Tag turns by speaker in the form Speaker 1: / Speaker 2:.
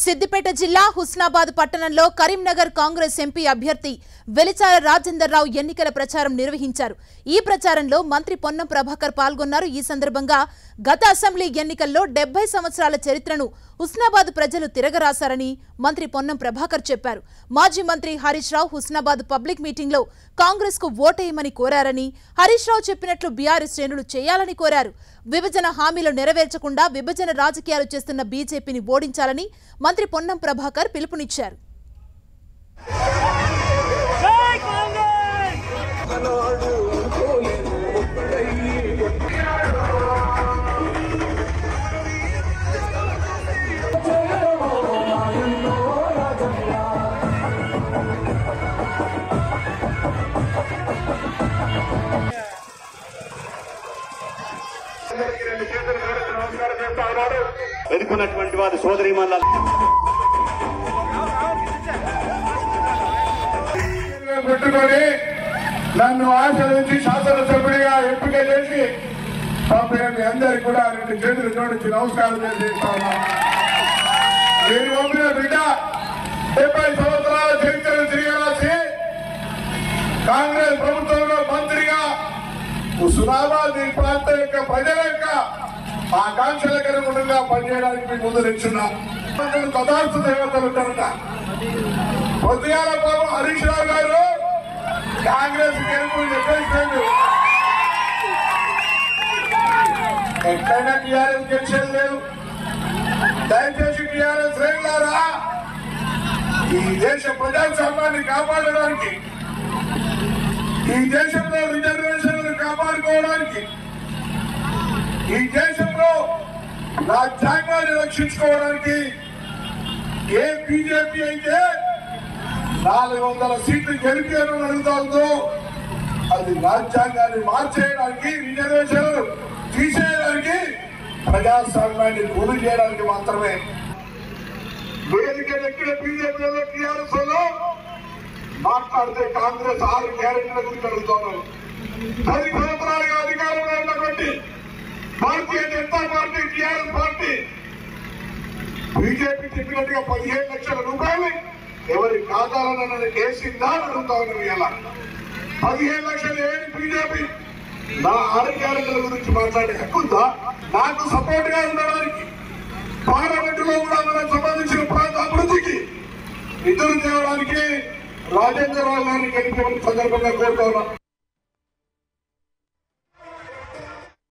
Speaker 1: సిద్దిపేట జిల్లా హుస్నాబాద్ పట్టణంలో కరీంనగర్ కాంగ్రెస్ ఎంపీ అభ్యర్థి వెలిచాల రాజేందర్ రావు ఎన్నికల ప్రచారం నిర్వహించారు। ఈ ప్రచారంలో మంత్రి పొన్నం ప్రభాకర్ పాల్గొన్నారు। ఈ సందర్భంగా గత అసెంబ్లీ ఎన్నికల్లో 70 సంవత్సరాల చరిత్రను హుస్నాబాద్ ప్రజలు తిరగరాశారని మంత్రి పొన్నం ప్రభాకర్ చెప్పారు। మాజీ మంత్రి హరీష్ రావు హుస్నాబాద్ పబ్లిక్ మీటింగ్ లో కాంగ్రెస్ కు ఓటేయమని కోరారని, హరీష్ రావు చెప్పినట్లు బీఆర్ఎస్ శ్రేణులు చేయాలని కోరారు। విభజన హామీలు నెరవేర్చకుండా విభజన రాజకీయాలు చేస్తున్న బీజేపీని ఓడించాలని మంత్రి పొన్నం ప్రభాకర్ పిలుపునిచ్చారు।
Speaker 2: వెనుకున్నటువంటి వారి సోదరీమణుల
Speaker 3: పెట్టుకొని నన్ను ఆశీర్వదించి శాసనసభ్యుడిగా ఎంపిక చేసి మీ అందరికి కూడా 2 చేతులు జోడించి నమస్కారం చేస్తాను। మీరు పంపిన బిడ్డ 70 సంవత్సరాల చరిత్రను తిరిగేసి కాంగ్రెస్ ప్రభుత్వంలో మంత్రిగా హుస్నాబాద్ ఈ ప్రాంతం యొక్క ప్రజల యొక్క ఆకాంక్షలకు అనుగుణంగా పనిచేయడానికి మీ ముందు నిల్చున్నాం। తదాస్తు దేవతలు ఉంటారట। పొద్దుగాల బాబు హరీష్ రావు గారు కాంగ్రెస్ గెలుపు చెప్పేసాడు, ఎట్లయినా టీఆర్ఎస్ గెలిచేది లేదు। దయచేసి టీఆర్ఎస్ శ్రేణులారా, ఈ దేశ ప్రజాస్వామ్యాన్ని కాపాడడానికి, ఈ దేశంలో రిజర్వేషన్లను కాపాడుకోవడానికి, ఈ దేశంలో రాజ్యాంగాన్ని రక్షించుకోవడానికి ఏ బీజేపీ అయితే 400 సీట్లు గెలిపారని అడుగుతా ఉందో అది రాజ్యాంగాన్ని మార్చేయడానికి, రిజర్వేషన్లు తీసేయడానికి, ప్రజాస్వామ్యాన్ని గురి చేయడానికి మాత్రమే। వేదిక ఎక్కడ బీజేపీలో టీఆర్ఎస్ లో మాట్లాడితే కాంగ్రెస్ 6 గ్యారెంటీల గురించి అడుగుతున్నాను। 10 సంవత్సరాలుగా అధికారంలో ఉన్నటువంటి Bharatiya Janata party, TRS party BJP చెప్పినట్టుగా 15 లక్షల రూపాయలు ఎవరి ఖాతాలను వేసిందా అని అడుగుతా ఉన్నాం। ఇలా 15 లక్షలు ఏమి బీజేపీ నా 6 గ్యారెంటీల గురించి మాట్లాడే హక్కుందా? నాకు సపోర్ట్ గా ఉండడానికి పార్లమెంట్ లో కూడా మనకు సంబంధించిన ప్రాంత అభివృద్ధికి నిధులు తేవడానికి రాజేంద్ర రావు గారిని కలిపి సందర్భంగా కోరుతా ఉన్నాం।